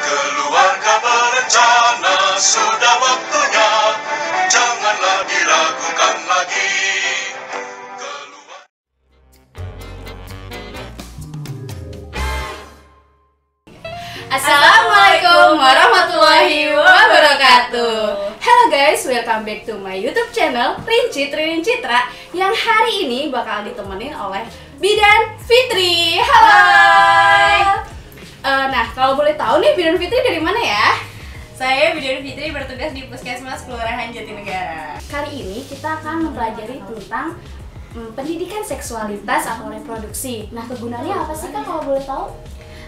Keluarga berencana, sudah waktunya, janganlah diragukan lagi. Assalamualaikum warahmatullahi wabarakatuh. Hello guys, welcome back to my YouTube channel Rinci Tririn Citra, yang hari ini bakal ditemenin oleh Bidan Fitri. Halo. Nah, kalau boleh tahu nih, Bidan Fitri dari mana ya? Saya Bidan Fitri, bertugas di Puskesmas Kelurahan Jatinegara. Kali ini kita akan mempelajari tentang pendidikan seksualitas atau reproduksi. Nah, kegunaannya apa sih Kak, kalau boleh tahu?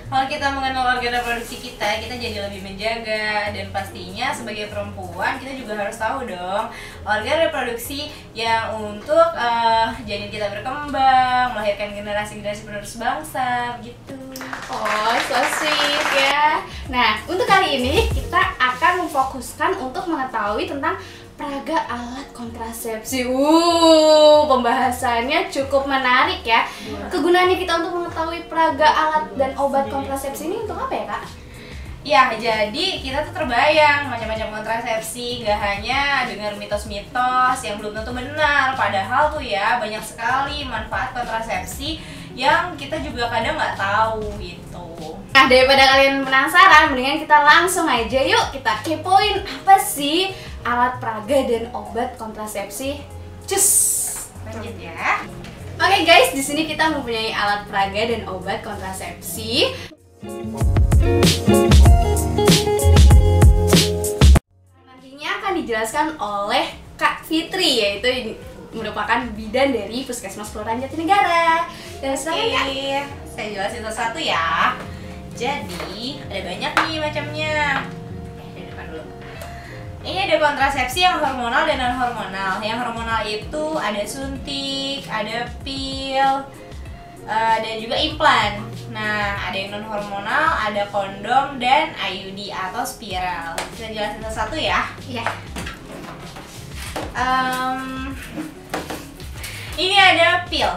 Kalau kita mengenal organ reproduksi kita jadi lebih menjaga, dan pastinya sebagai perempuan kita juga harus tahu dong organ reproduksi yang untuk janin kita berkembang, melahirkan generasi-generasi penerus bangsa, gitu. Oh, so sweet ya. Nah, untuk kali ini kita akan memfokuskan untuk mengetahui tentang peraga alat kontrasepsi. Pembahasannya cukup menarik ya. Kegunaannya kita untuk mengetahui peraga alat dan obat kontrasepsi ini untuk apa ya, Kak? Ya, jadi kita tuh terbayang macam-macam kontrasepsi, gak hanya dengar mitos-mitos yang belum tentu benar. Padahal tuh ya banyak sekali manfaat kontrasepsi yang kita juga kadang nggak tahu gitu. Nah, daripada kalian penasaran, mendingan kita langsung aja yuk kita kepoin apa sih alat peraga dan obat kontrasepsi. Cus. Lanjut ya. Oke guys, di sini kita mempunyai alat peraga dan obat kontrasepsi. Nantinya akan dijelaskan oleh Kak Fitri, yaitu ini merupakan bidan dari Puskesmas Kelurahan Jatinegara. Dan silakan Kak. Saya jelasin satu-satu ya. Jadi ada banyak nih macamnya. Dari depan dulu. Ini ada kontrasepsi yang hormonal dan non hormonal. Yang hormonal itu ada suntik, ada pil, dan juga implan. Nah, ada yang non hormonal, ada kondom dan IUD atau spiral. Kita jelasin satu-satu ya. Iya. Ini ada pil.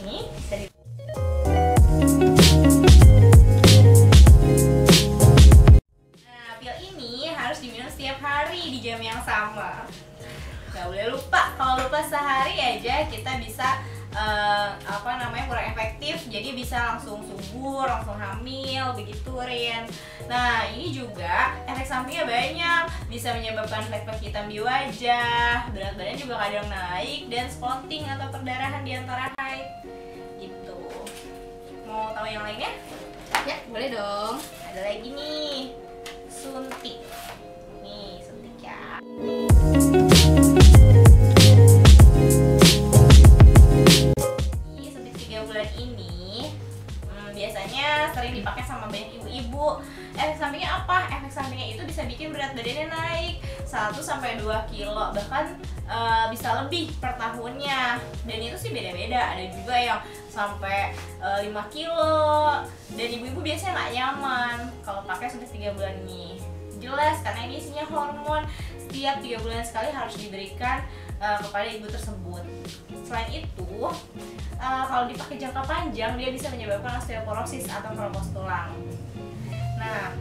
Ini bisa di setiap hari di jam yang sama. Gak boleh lupa. Kalau lupa sehari aja kita bisa kurang efektif. Jadi bisa langsung subur, langsung hamil, begitu Rin. Nah, ini juga efek sampingnya banyak. Bisa menyebabkan flek-flek hitam di wajah, berat badan juga kadang naik, dan spotting atau perdarahan di antara haid. Gitu. Mau tahu yang lainnya? Ya, boleh dong. Ada lagi nih, suntik. Nih, suntik ya. Suntik 3 bulan ini biasanya sering dipakai sama banyak ibu-ibu. Efek sampingnya apa? Efek sampingnya itu bisa bikin berat badannya naik 1-2 kilo, bahkan bisa lebih per tahunnya. Dan itu sih beda-beda. Ada juga yang sampai 5 kilo. Dan ibu-ibu biasanya nggak nyaman kalau pakai suntik 3 bulan ini. Jelas, karena ini isinya hormon. Setiap 3 bulan sekali harus diberikan kepada ibu tersebut. Selain itu, kalau dipakai jangka panjang, dia bisa menyebabkan osteoporosis atau keropos tulang. Nah,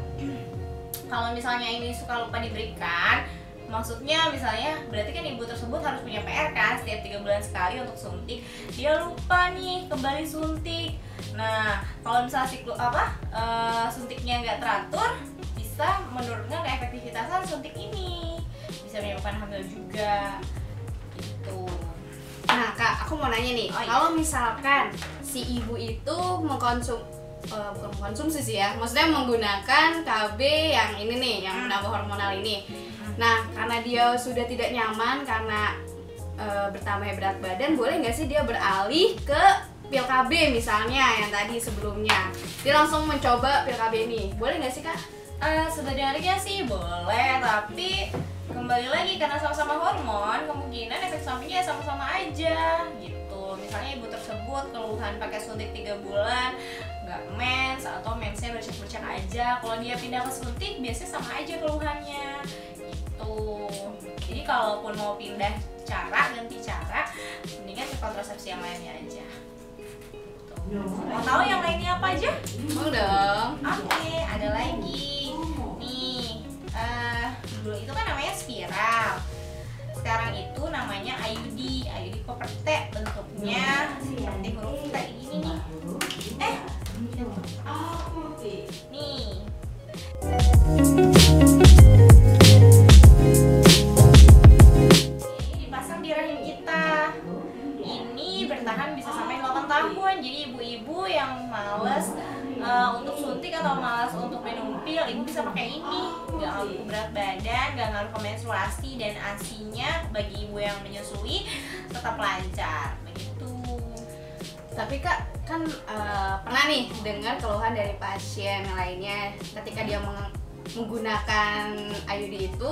kalau misalnya ini suka lupa diberikan, maksudnya misalnya berarti kan ibu tersebut harus punya PR kan, setiap 3 bulan sekali untuk suntik. Dia lupa nih kembali suntik. Nah, kalau misalnya suntiknya nggak teratur, bisa menurunkan efektivitasan suntik ini, bisa menyebabkan hamil juga gitu. Nah Kak, aku mau nanya nih, kalau misalkan si ibu itu bukan mengkonsumsi sih ya, maksudnya menggunakan KB yang ini nih, yang menambah hormonal ini. Nah, karena dia sudah tidak nyaman karena bertambahnya berat badan, boleh nggak sih dia beralih ke pil KB misalnya yang tadi sebelumnya? Dia langsung mencoba pil KB ini, boleh nggak sih Kak? Sebenarnya sih boleh, tapi kembali lagi karena sama-sama hormon, kemungkinan efek sampingnya sama-sama aja gitu. Misalnya ibu tersebut keluhan pakai suntik 3 bulan nggak mens atau mensnya bercak-bercak aja, kalau dia pindah ke suntik biasanya sama aja keluhannya gitu. Jadi kalaupun mau pindah ganti cara, mendingan ke kontrasepsi yang lainnya aja. Mau tahu yang lainnya apa aja? Mau dong. Oke, ada lagi stabil, ibu bisa pakai ini, nggak ngaruh ke berat badan, nggak ngaruh ke menstruasi, dan asinya bagi ibu yang menyusui tetap lancar begitu. Tapi Kak, kan pernah nih dengar keluhan dari pasien lainnya ketika dia menggunakan IUD itu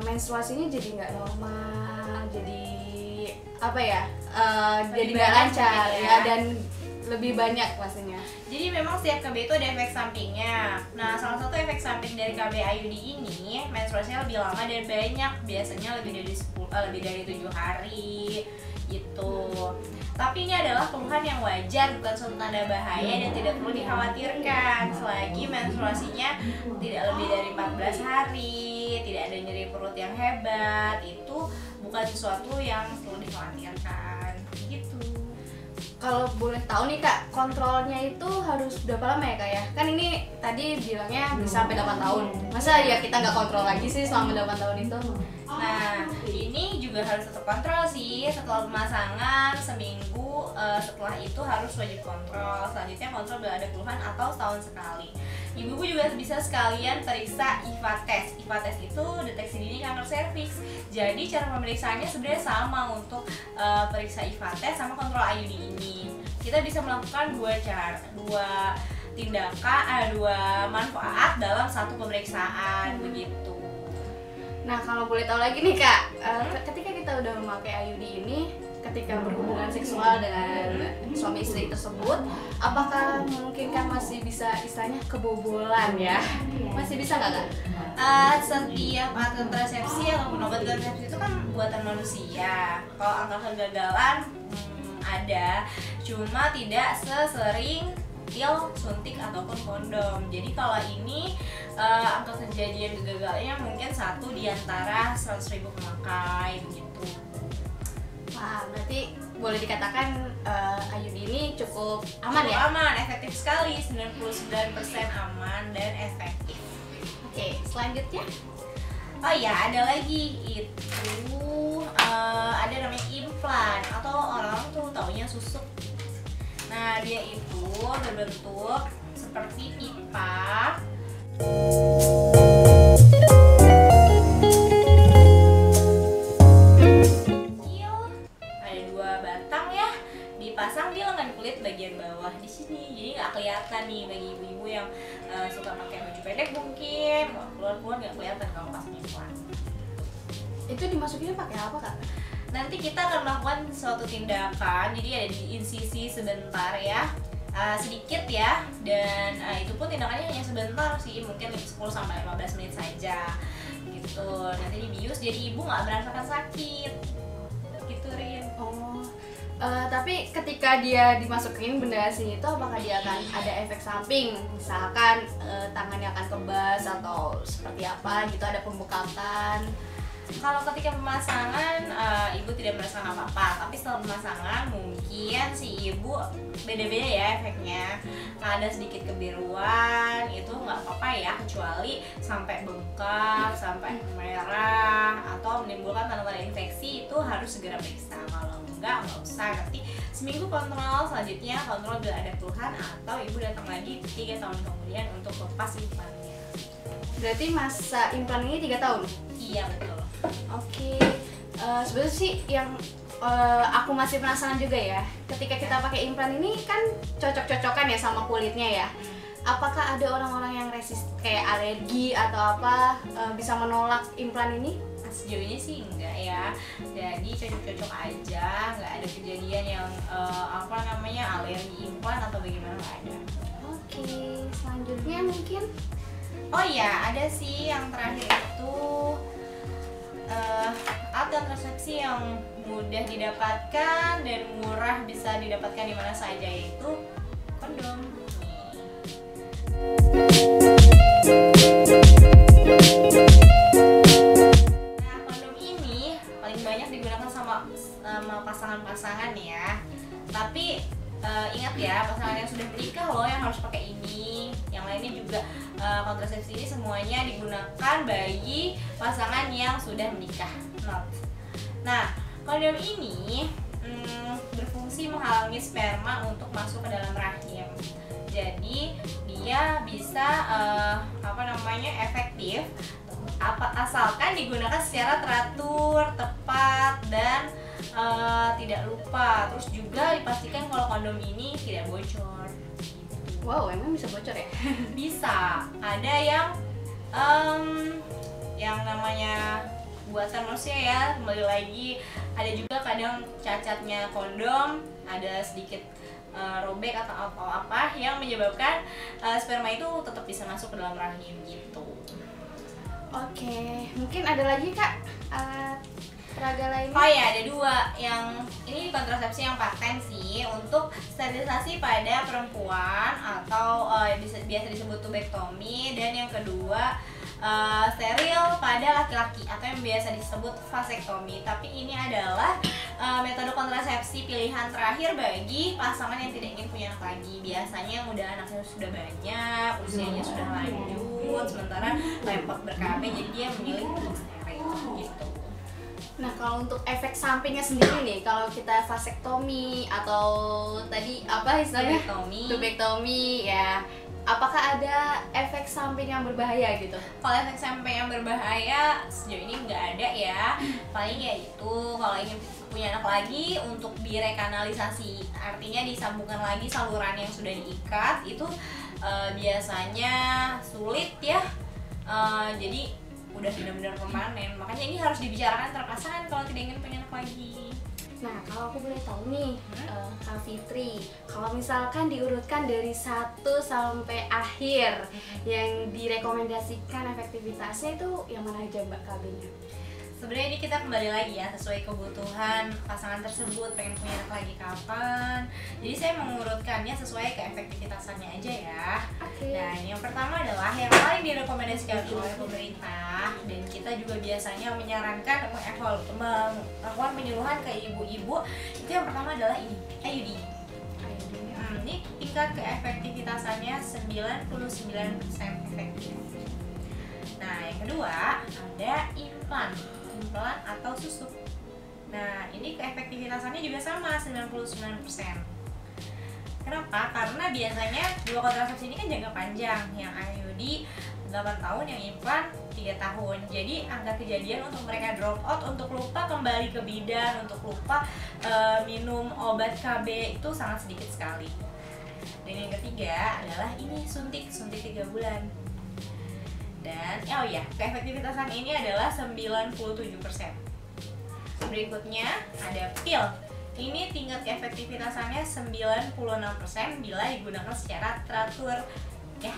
menstruasinya jadi nggak normal, jadi apa ya, jadi nggak lancar ya, dan lebih banyak pastinya. Jadi memang setiap KB itu ada efek sampingnya. Nah, salah satu efek samping dari KB IUD ini menstruasinya lebih lama dan banyak, biasanya lebih dari 7 hari gitu. Tapi ini adalah keluhan yang wajar, bukan suatu tanda bahaya dan tidak perlu dikhawatirkan selagi menstruasinya tidak lebih dari 14 hari, tidak ada nyeri perut yang hebat. Itu bukan sesuatu yang perlu dikhawatirkan gitu. Kalau boleh tahu nih Kak, kontrolnya itu harus berapa lama ya Kak ya? Kan ini tadi bilangnya bisa sampai 8 tahun. Masa ya kita nggak kontrol lagi sih selama 8 tahun itu? Nah, ini juga harus tetap kontrol sih. Setelah pemasangan seminggu, setelah itu harus wajib kontrol. Selanjutnya kontrol bila ada keluhan atau setahun sekali. Ibu-ibu juga bisa sekalian periksa IVA test. IVA test itu deteksi dini kanker serviks. Jadi cara pemeriksaannya sebenarnya sama untuk periksa IVA test sama kontrol IUD ini. Kita bisa melakukan dua manfaat dalam satu pemeriksaan begitu. Nah, kalau boleh tahu lagi nih Kak, ketika kita udah memakai IUD ini, ketika berhubungan seksual dengan suami istri tersebut, apakah memungkinkan masih bisa istilahnya kebobolan ya? Masih bisa nggak Kak? Setiap alat kontrasepsi ataupun obat kontrasepsi itu kan buatan manusia. Kalau angka kegagalan ada, cuma tidak sesering pil, suntik ataupun kondom. Jadi kalau ini angka kejadian kegagalannya mungkin 1 di antara 100.000 pemakai begitu. Wah, berarti boleh dikatakan IUD ini cukup aman ya? Aman, efektif sekali, 99% aman dan efektif. Oke, selanjutnya? Oh ya, ada lagi itu ada namanya implan atau orang tuh taunya susuk. Nah, dia itu berbentuk seperti pipa. Kecil, ada 2 batang ya, dipasang di lengan kulit bagian bawah di sini. Jadi nggak kelihatan nih bagi ibu-ibu yang suka pakai baju pendek mungkin, kalau keluar-keluar nggak kelihatan kalau pasang implan. Itu dimasukinnya pakai apa Kak? Nanti kita akan melakukan suatu tindakan, jadi ada di insisi sebentar ya, sedikit ya, dan itu pun tindakannya hanya sebentar sih, mungkin 10-15 menit saja gitu. Nanti dibius, jadi ibu nggak merasakan sakit gitu Rin. Oh, tapi ketika dia dimasukin benda sini itu apakah dia akan ada efek samping? Misalkan tangannya akan kebas atau seperti apa gitu, ada pembekatan? Kalau ketika pemasangan ibu tidak merasakan apa-apa, tapi setelah pemasangan mungkin si ibu beda-beda ya efeknya. Ada sedikit kebiruan, itu nggak apa-apa ya, kecuali sampai bengkak, sampai merah atau menimbulkan tanda-tanda infeksi, itu harus segera periksa. Kalau nggak usah, nanti seminggu kontrol, selanjutnya kontrol bila ada keluhan atau ibu datang lagi 3 tahun kemudian untuk lepas implannya. Berarti masa implan ini 3 tahun? Iya betul. Oke, sebenarnya sih yang aku masih penasaran juga ya, ketika kita pakai implan ini kan cocok-cocokan ya sama kulitnya ya. Apakah ada orang-orang yang kayak alergi atau apa bisa menolak implan ini? Sejauh ini sih enggak ya, jadi cocok-cocok aja, nggak ada kejadian yang alergi implan atau bagaimana, nggak ada. Oke, selanjutnya mungkin oh ya, ada sih yang terakhir itu alat kontrasepsi yang mudah didapatkan dan murah, bisa didapatkan di mana saja, yaitu kondom. Nah, kondom ini paling banyak digunakan sama pasangan-pasangan ya. Tapi ingat ya, pasangan yang sudah menikah loh yang harus pakai ini. Yang lainnya juga kontrasepsi ini semuanya digunakan bagi pasangan yang sudah menikah. Nah, kondom ini berfungsi menghalangi sperma untuk masuk ke dalam rahim. Jadi dia bisa efektif asalkan digunakan secara teratur, tepat, dan tidak lupa. Terus juga dipastikan kalau kondom ini tidak bocor. Wow, emang bisa bocor ya? Bisa. Ada yang namanya buatan manusia ya, kembali lagi. Ada juga kadang cacatnya kondom, ada sedikit robek atau apa yang menyebabkan sperma itu tetap bisa masuk ke dalam rahim gitu. Oke, mungkin ada lagi Kak peraga lainnya? Oh ya, ada 2. Yang ini kontrasepsi yang paten sih untuk sterilisasi pada perempuan atau biasa disebut tubektomi, dan yang kedua steril pada laki-laki atau yang biasa disebut vasektomi. Tapi ini adalah metode kontrasepsi pilihan terakhir bagi pasangan yang tidak ingin punya anak lagi. Biasanya yang anaknya sudah banyak, usianya sudah lanjut, sementara repot ber-KB, jadi dia memilih untuk steril gitu. Nah, kalau untuk efek sampingnya sendiri nih, kalau kita vasektomi atau tadi apa istilahnya? Tubektomi ya. Apakah ada efek samping yang berbahaya gitu? Kalau efek samping yang berbahaya sejauh ini nggak ada ya. Paling ya itu kalau ingin punya anak lagi untuk direkanalisasi, artinya disambungkan lagi saluran yang sudah diikat, itu biasanya sulit ya. Jadi udah benar-benar permanen. Makanya ini harus dibicarakan antara pasangan kalau tidak ingin punya anak lagi. Nah, kalau aku boleh tahu nih, Kak Fitri, kalau misalkan diurutkan dari 1 sampai akhir yang direkomendasikan efektivitasnya itu yang mana aja Mbak KB-nya? Sebenarnya ini kita kembali lagi ya, sesuai kebutuhan pasangan tersebut, pengen punya anak lagi kapan. Jadi saya mengurutkannya sesuai keefektivitasannya aja ya. Oke. Dan yang pertama adalah yang paling direkomendasikan oleh pemerintah, dan kita juga biasanya menyarankan melakukan penyuluhan ke ibu-ibu. Itu yang pertama adalah ini, IUD. Ini tingkat keefektivitasannya 99% efektif. Nah, yang kedua ada implan atau susuk. Nah, ini keefektivitasannya juga sama, 99%. Kenapa? Karena biasanya 2 kontrasepsi ini kan jangka panjang. Yang IUD 8 tahun, yang implan 3 tahun. Jadi angka kejadian untuk mereka drop out, untuk lupa kembali ke bidan, untuk lupa minum obat KB itu sangat sedikit sekali. Dan yang ketiga adalah ini suntik 3 bulan. Dan keefektivitasan ini adalah 97%. Berikutnya ada pil. Ini tingkat keefektivitasannya 96% bila digunakan secara teratur ya.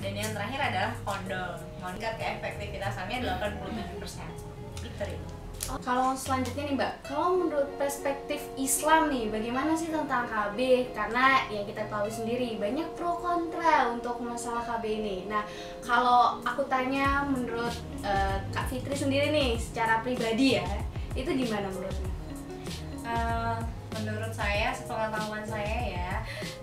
Dan yang terakhir adalah kondom. Tingkat keefektivitasannya 87%. Diterima. Kalau selanjutnya nih Mbak, kalau menurut perspektif Islam nih, bagaimana sih tentang KB? Karena ya kita tahu sendiri banyak pro kontra untuk masalah KB ini. Nah, kalau aku tanya menurut Kak Fitri sendiri nih, secara pribadi ya, itu gimana menurutnya? Menurut saya, sepengetahuan saya ya,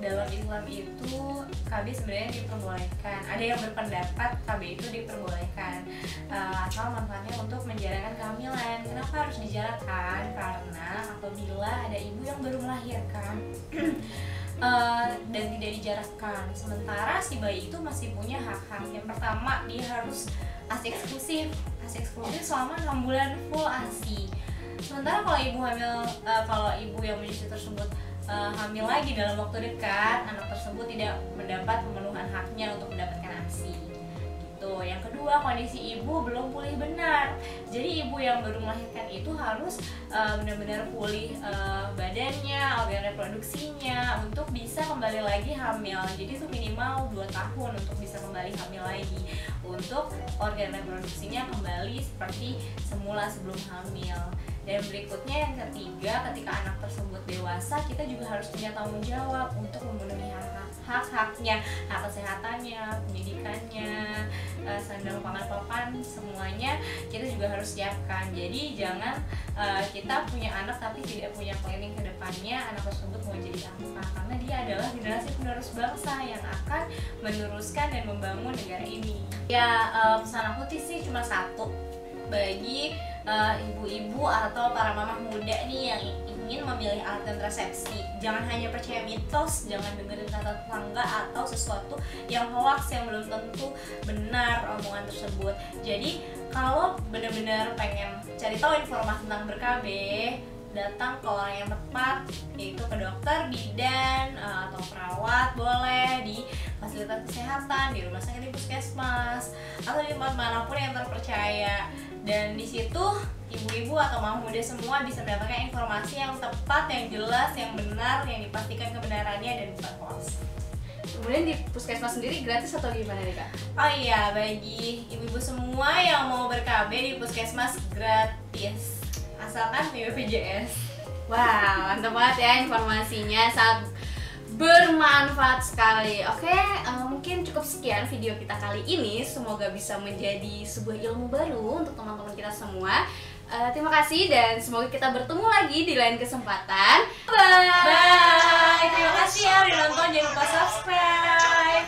dalam Islam itu KB sebenarnya diperbolehkan. Ada yang berpendapat KB itu diperbolehkan asal manfaatnya untuk menjalankan kehamilan. Kenapa harus dijalankan? Karena apabila ada ibu yang baru melahirkan dan tidak dijarakkan, sementara si bayi itu masih punya hak-hak. Yang pertama, dia harus ASI eksklusif selama 6 bulan full ASI. Sementara kalau ibu hamil, kalau ibu yang menyusui tersebut hamil lagi dalam waktu dekat, anak tersebut tidak mendapat pemenuhan haknya untuk mendapatkan ASI. Gitu. Yang kedua, kondisi ibu belum pulih benar. Jadi ibu yang baru melahirkan itu harus benar-benar pulih badannya, organ reproduksinya untuk bisa kembali lagi hamil. Jadi itu minimal 2 tahun untuk bisa kembali hamil lagi, untuk organ reproduksinya kembali seperti semula sebelum hamil. Dan berikutnya yang ketiga, ketika anak tersebut dewasa, kita juga harus punya tanggung jawab untuk memenuhi hak-haknya, hak kesehatannya, pendidikannya, sandang pangan papan, semuanya kita juga harus siapkan. Jadi jangan kita punya anak tapi tidak punya planning ke depannya anak tersebut mau jadi apa, karena dia adalah generasi penerus bangsa yang akan meneruskan dan membangun negara ini. Ya, pesan aku sih cuma satu, bagi ibu-ibu atau para mamah muda nih yang ingin memilih alat kontrasepsi. Jangan hanya percaya mitos, jangan dengerin kata tetangga atau sesuatu yang hoax yang belum tentu benar omongan tersebut. Jadi kalau benar-benar pengen cari tahu informasi tentang ber-KB, datang ke orang yang tepat, yaitu ke dokter, bidan, atau perawat, boleh di fasilitas kesehatan, di rumah sakit, di puskesmas, atau di tempat manapun yang terpercaya. Dan di situ ibu-ibu atau mama muda semua bisa mendapatkan informasi yang tepat, yang jelas, yang benar, yang dipastikan kebenarannya dan bukan hoax. Kemudian di puskesmas sendiri gratis atau gimana nih Kak? Oh iya, bagi ibu-ibu semua yang mau ber-KB di puskesmas gratis, asalkan BPJS. Wah, mantap banget ya informasinya, sangat bermanfaat sekali. Oke, mungkin cukup sekian video kita kali ini. Semoga bisa menjadi sebuah ilmu baru untuk teman-teman kita semua. Terima kasih dan semoga kita bertemu lagi di lain kesempatan. Bye. Bye. Terima kasih ya udah nonton, jangan lupa subscribe.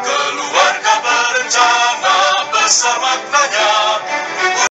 Keluarga berencana besar maknanya.